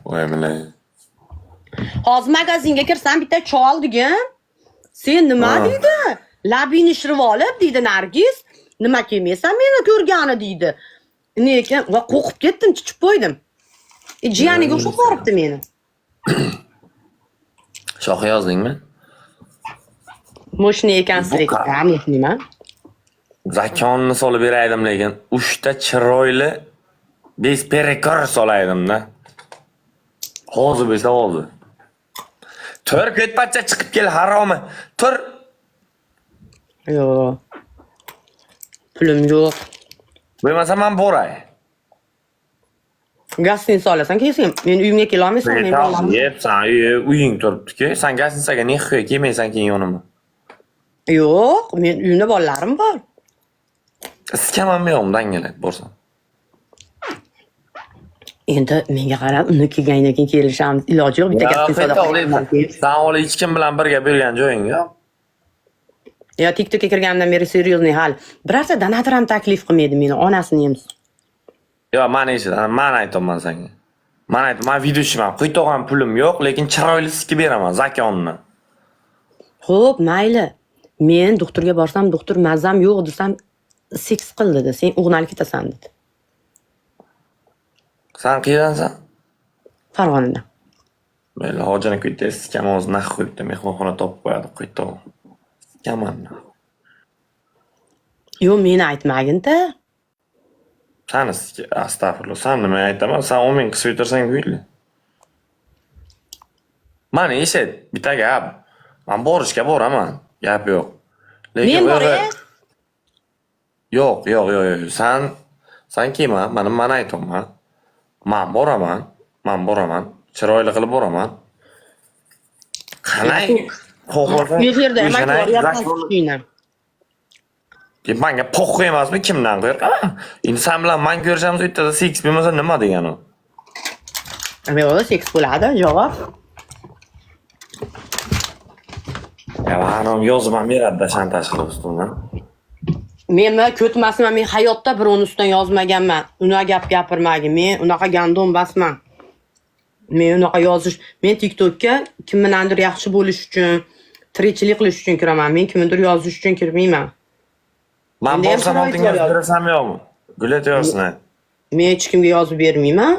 Voy bilay. Hozir magazinga kirsam bitta chol degan. Sen nima deydi? Labingni shirib olib deydi Nargiz. Nima kelmaysan meni ko'rgani deydi. Lekin va qo'rqib ketdim, chichib qo'ydim. Jiyaniga o'xshab boribdi meni. Shoxi yozdingmi? Moshina ekansiz lekin. Ha, nima? Zakonni solib beraydim lekin 3 ta chiroyli besperekor solaydim-da. Hozir bo'lsa hozir. Tur ketpacha chiqib kel haromi. Tur. Yo'q. Pulim yo'q. Bo'lmasa men boray. Gazini solasan kelsin. Men uyimga kela olmaysan, men boraman. Yep, sen uying turibdi-ku. Sen gaznisaga nexuya kelmaysan keyin yonimga. Yo'q, men uyimda bolalarim bor. Iskamam yo'q, dangalak borsam. Endi menga qarab, uni kelgandan keyin kelishamiz. Iloji yo'q, bitta gazini solasan. Sen hali hech kim bilan birga bo'lgan joying yo'q. Ya TikTokga kirgandan beri seriyozniy hal. Birorta donator ham taklif qilmaydi meni, onasini ham. Yo, men eshitaman, men aytaman senga. Men video chiqaman. Qo'yto'g'an pulim yo'q, lekin chiroylisiga beraman zakonni. Xo'p, mayli. Men doktorga borsam, doktor mazam yo'q desam, seks qil dedi. Sen o'g'nalib ketasan dedi. Sen qayerdansan? Farg'onadan. Mayli, hojini kuyda sikamoz naq qo'yibdi, mehmonxona topib qo'yadi qo'yto'g'an. Sikaman. Yo'q, meni aytmagin-da. Sen astag'firullah, sen nima aytaman? Sen 10 ming qisib o'tirsang bo'yli. Mana eshit, bitta gap. Men borishga boraman. Gap yo'q. Men boray. Yo'q. Sen kelma, men aytaman. Men boraman. Chiroyli qilib boraman. Qalay? Qo'rqmasang. Yerda ham aytib Menga po'q emasmi kimdan qo'rqaman? Endi sen bilan men ko'rishamiz u yerda seks bo'lmasa nima degani? Yo'q, seks bo'ladi, javob. Ya, men yozmam beradi-da shantaj qilib ustimdan. Men ko'tmasman, men hayotda birovni ustidan yozmaganman. Unaqa gap gapirmagin. Men unaqa gandon basman. Men unaqa yozish, men TikTokka kim bilandir yaxshi bo'lish uchun, tirikchilik qilish uchun kiraman. Men kimnidir yozish uchun kirmayman. Men borsam oldinga yozdirsam yo'qmi? Gulat yozsin. Men hech kimga yozib bermayman.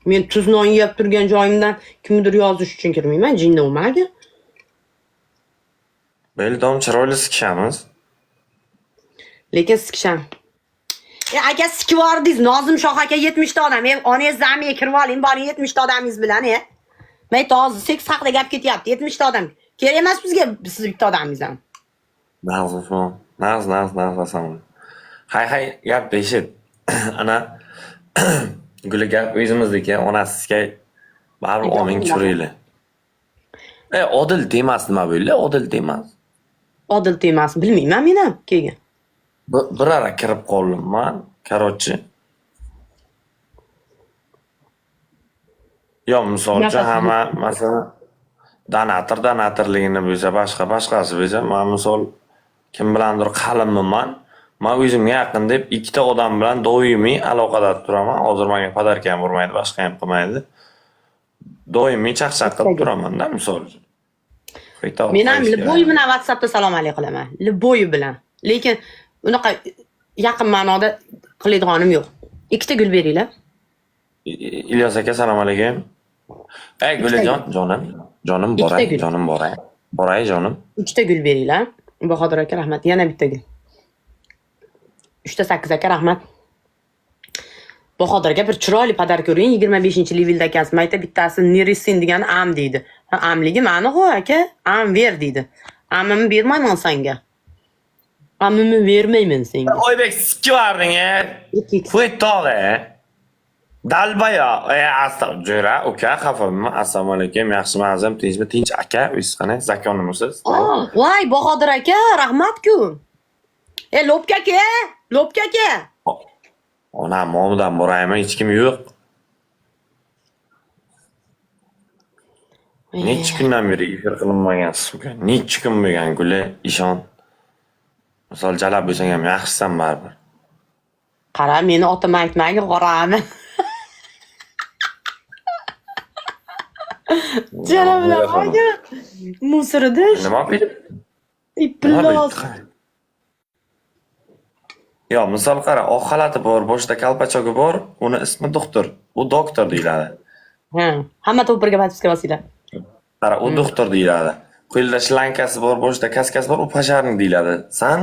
Men tuz non yeb turgan joyimdan kimnidir yozish uchun kirmayman. Jinni o'magi. Beldom chiroyli sikishamiz. Lekin sikisham. Aka sikib yubordingiz, Nozim Shoh aka 70 ta odam. Onangiz zamiga kirib oling, boring 70 ta odamingiz bilan, Men hozir seks haqida gap ketyapti. 70 ta odam. Kerak emas bizga siz bitta odamingiz ham. Naz. Hay, gap eshit. Ana Guli gap o'zimizniki, onasiga baribir olming ko'rayli. Odil demas nima bo'ldi? Odil demas. Odil demas, bilmayman men ham keyin. Bir ara kirib qoldim men, korotchi. Yo, misolcha hamma masalan donatorligini bo'lsa, boshqasi bo'lsa, men misol kim bilandir qalinman. Men o'zimga yaqin deb ikkita odam bilan doimiy aloqada turaman. Hozir menga podarka ham urmaydi, boshqa ham qilmaydi. Doimiy chaqchaq qilib turaman-da, misol uchun. Men ham Liboy bilan WhatsAppda salom alaykum qilaman. Liboy bilan. Lekin unaqa yaqin ma'noda qiladiganim yo'q. Ikkita gul beringlar. Ilyos aka salom alaykum. Gulajon, jonim boray. Boray jonim. Ikkita gul beringlar. Bahodir aka rahmat. Yana bitta gul. 3-8 aka rahmat. Bahodir aka bir chiroyli podarka ko'ring. 25-levelda akasi mayta bittasi Nerisin degan am deydi. Amligi ma'ni-ku aka, am ver deydi. Amimni bermayman senga. Amimni vermayman senga. Oybek sikki varding, Qo'y tog'a. Dalbaya, astag'firullah, uka, xafaman. Assalomu alaykum, yaxshiman, azam, tinchmi? Tinch aka, o'zingiz qanday? Zakonimisiz? Voy, Bahodir aka, rahmat-ku. Lopka aka. Onam momidan boraymi, hech kim yo'q. Necha kundan beri efir qilinmagansiz uka. Necha kun bo'lgan Guli, ishon. Misol jalab bo'lsang ham yaxshisan baribir. Qara, meni otim aytmagin, qorani. Jana bilan qo'yga. Musirida. Nima bilib? Ipillos. Yo, misol qara, oq xalati bor, boshida kalpachogi bor, uni ismi doktor. U doktor deyiladi. Ha, hamma to'pirga patishga bosinglar. Qara, u doktor deyiladi. Qo'lida shlankasi bor, boshida kaskasi bor, u pasharnik deyiladi. San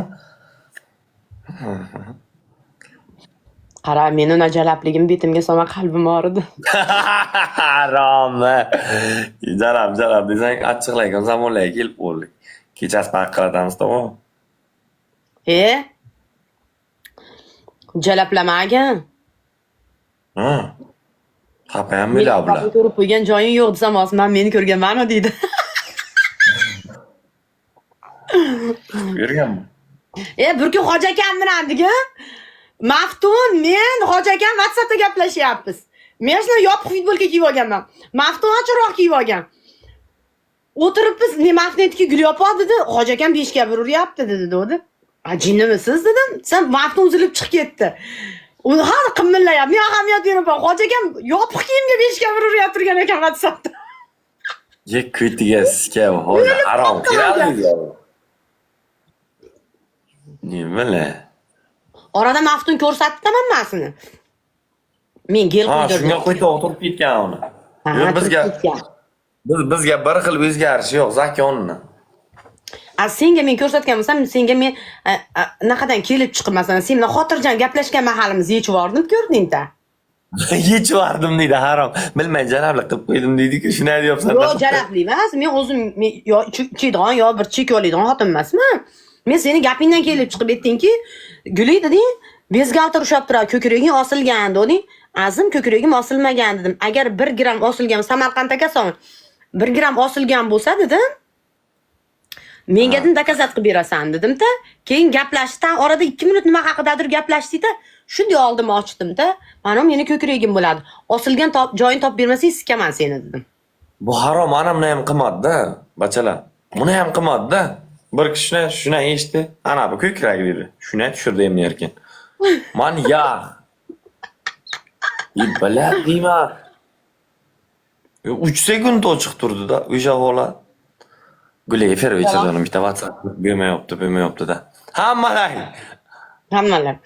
Qara, meni uni jalabligim betimga solma qalbim og'ridi. Harom. Jalab desang achchiqlaygan zamonlarga kelib bo'ldik. Kechasi paqqiratamiz, to'g'ri? Jalablamagin. Ha. Xapayam bilar bular. Ko'rib qo'ygan joying yo'q desam, men meni ko'rganman deydi. Yurganmi? Bir kun Hoji akam bilan diga Maftun, men Hoji akam WhatsAppda gaplashyapmiz. Men shuni yopiq futbolka kiyib olganman. Maftun ochiqroq kiyib olgan. O'tiribmiz, men Maftun Gulyopa dedi, Hoji akam 5 ga uryapti dedi. Jinnimisiz dedim. Sen Maftun uzilib chiqib ketdi. U hali qimillayapti. Men ahamiyat beraman. Hoji akam yopiq kiyimga 5 ga uryapti turgan ekan WhatsAppda. Ye kutiga sikam, hozir harom kiradi. Nimala? Orada Maftun ko'rsatdi hammasini. Men gel Ha, qo'ydim. shunga qo'yib o'tirib ketgan uni. Yo'q, bizga bir xil o'zgarish yo'q, zakonni. Senga men ko'rsatgan bo'lsam, senga men naqadan kelib chiqib, masalan, sen bilan xotirjam gaplashgan mahalimizni yechib yubordim, ko'rding-da. Yechib yubordim deydi, harom. Bilmay janablik qilib qo'ydim deydi-ku, shuni aytyapsan. Yo'q, janablik emas. Men o'zim yo chiydigan yo bir chekoliydigan xotin emasman. Men seni gapingdan kelib chiqib aytdingki, Guli deding, bezgalter ushab turadi, ko'kraging osilgan deding. Azim ko'kragim osilmagan dedim. Agar 1 gram osilgan, Samarqandga kason 1 gram osilgan bo'lsa dedim, menga dokazat qilib berasan dedim-da. Keyin gaplashishdan orada 2 minut nima haqidadir gaplashdik-da. Shunday oldimni ochdim-da. Mana meni ko'kragim bo'ladi. Osilgan joyini topib bermasang sikaman seni dedim. Bu harom, anamni ham qilmadi-da, bachalar. Buni ham qilmadi-da. Bir kishi shuni eshitdi, ana bu ko'krak dedi. Shuni tushirdi ham erkin. Man ya. Bilad deyma. 3 sekund ochiq turdi-da, o'sha holat. Guli Eferovichdan bitta WhatsApp bo'lmayapti-da. Hammalar.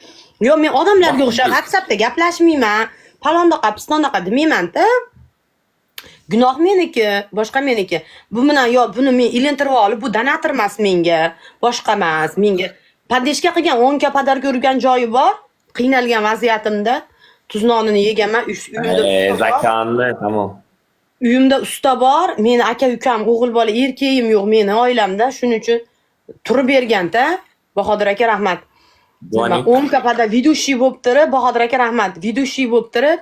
Yo'q, men odamlarga o'xshab WhatsAppda gaplashmayman. Palondoqa, pistondoqa demayman-da. Gunoh meniki, boshqa meniki. Bu bilan yo buni men ilintirib olib, bu donator emas menga, boshqa emas. Menga padeshka qilgan 10 ga podarka urgan joyi bor. Qiynalgan vaziyatimda tuznonini yeganman, uyimda. Zakonni, tamom. Uyimda usta bor, meni aka-ukam, o'g'il bola, erkagim yo'q meni oilamda, shuning uchun turib berganda, Bahodir aka rahmat. 10 kapada vidushi bo'lib turib, Bahodir aka rahmat, vidushi bo'lib turib,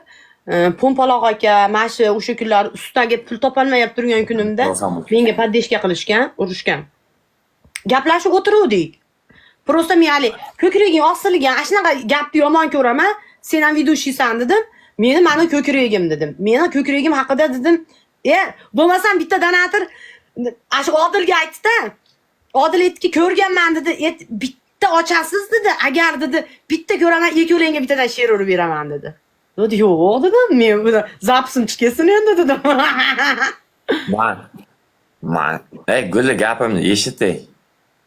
Pompaloq aka, mashi o'sha kunlar ustaga pul topolmayib turgan kunimda menga paddeshka qilishgan, urishgan. Gaplashib o'tiruvdik. Prosta men hali ko'kraging osilgan, shunaqa gapni yomon ko'raman, sen ham vidushisan dedim. Meni mana ko'kragim dedim. Meni ko'kragim haqida dedim. Bo'lmasam bitta donator shu Odilga aytdi-da. Odil aytdiki, ko'rganman dedi. Bitta ochasiz dedi. Agar dedi, bitta ko'raman, ikkovlangga bittadan she'r urib beraman dedi. Dedi, yo'q dedim. Men buni zapsim chiqasin endi dedim. Man. Guli gapimni eshitdi.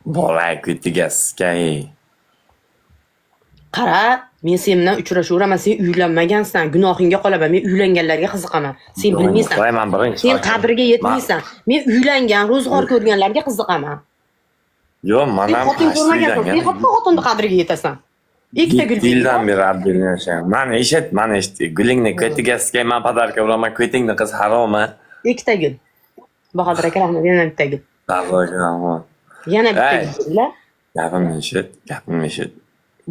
Bola kutigaskay. Qara, Men sen bilan uchrashaveraman, sen uylanmagansan, gunohingga qolaman. Men uylanganlarga qiziqaman. Sen bilmaysan. Sen qadriga yetmaysan. Men uylangan, ro'zg'or ko'rganlarga qiziqaman. Yo'q, men ham xotin ko'rmagansan. Sen hatto xotinning qadriga yetasan. Ikkita gul. Yildan beri Abdulni yashayman. Mana eshit. Gulingni ko'tigaskay, men podarka uraman, ko'tingni qiz harommi? Ikkita gul. Bahodir aka rahmat, yana bitta gul. Yana bitta gul. Gapimni eshit.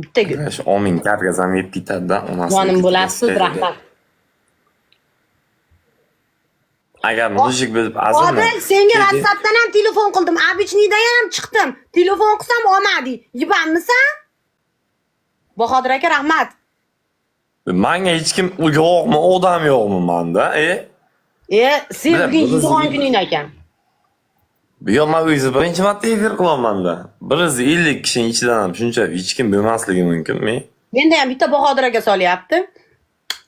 Bitta gul. Shu omin kargazam yeb ketadi-da, onasi. Jonim bo'lasiz, rahmat. Agar mujik bilib azimmi? Odil, senga WhatsAppdan ham telefon qildim, Abichnidan ham chiqdim. Telefon qilsam olmadi. Yibanmisan? Bahodir aka rahmat. Menga hech kim yo'qmi, odam yo'qmi menda, sen bugun yig'on kuning ekan. Yo'q, men o'zi birinchi marta efir qilyapman-da. 150 kishining ichidan ham shuncha hech kim bo'lmasligi mumkin-mi? Menda ham bitta Bahodir aka solyapti.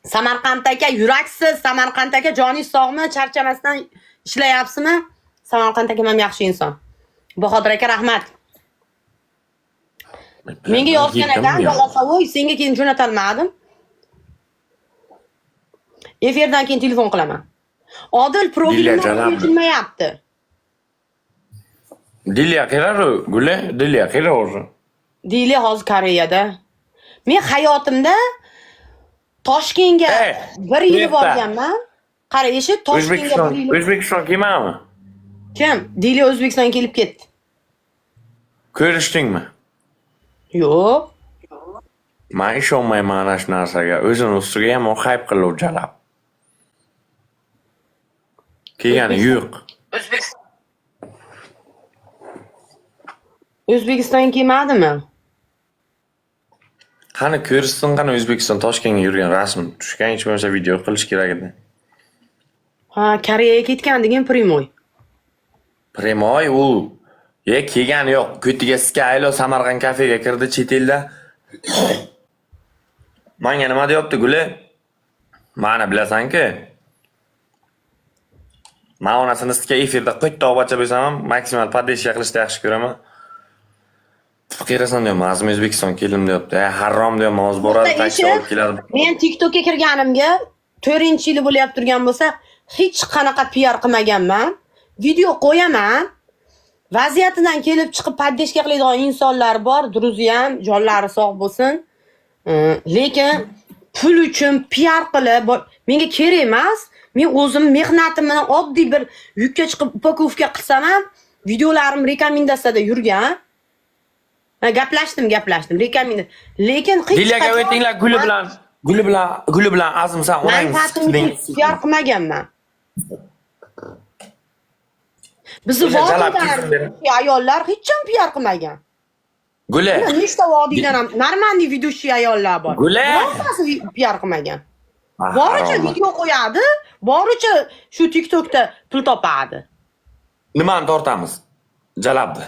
Samarqand aka yuraksiz, Samarqand aka joningiz sog'mi, charchamasdan ishlayapsizmi? Samarqand aka ham yaxshi inson. Bahodir aka rahmat. Menga yozgan ekan, G'alatovoy, senga keyin jo'natalmadim. Efirdan keyin telefon qilaman. Odil profilimni o'chirmayapti. Dilya qiladi, Guli, Dilya qiladi o'zi. Dili hozir Koreyada. Men hayotimda Toshkentga bir yil borganman. Qara, eshit, Toshkentga bir yil. O'zbekiston kelmadimi? Kim? Dili O'zbekistonga kelib ketdi. Ko'rishdingmi? Yo'q. Men ishonmayman ana shu narsaga. O'zini ustiga ham hype qilib jalab. Kelgani yo'q. O'zbekistonga kelmadimi? Qani ko'rsin, qani O'zbekiston Toshkentga yurgan rasm tushgan, hech bo'lmasa video qilish kerak edi. Ha, Koreyaga ketgan degan primoy. Primoy u kelgani yo'q. Ko'tiga Skylo Samarqand kafega kirdi chet elda. Menga nima deyapti Guli? Ma'ni bilasan-ku. Men onasini sizga efirda qo'ytda obacha bo'lsam ham maksimal podeshga qilishni yaxshi ko'raman. Qirasan deyman, azim O'zbekiston keldim deyapti. Harom deyman, hozir boradi, taksi olib keladi. Men TikTokka kirganimga 4-yil bo'lyapti turgan bo'lsa, hech qanaqa PR qilmaganman. Video qo'yaman. Vaziyatidan kelib chiqib poddeshga qiladigan insonlar bor, druziyam, jonlari sog' bo'lsin. Lekin pul uchun PR qilib menga kerak emas. Men o'zim mehnatim bilan oddiy bir yukka chiqib upakovka qilsam ham videolarim rekomendatsiyada yurgan. Gaplashdim, rekomendatsiya. Lekin hech Dilyaga o'tinglar Guli bilan Azim san onangiz PR qilmaganman. Bizni ayollar hech ham PR qilmagan. Guli. Nechta vodiydan ham normalniy videochi ayollar bor. Birortasi PR qilmagan. Boricha video qo'yadi, boricha shu TikTokda pul topadi. Nimani tortamiz? Jalabdi.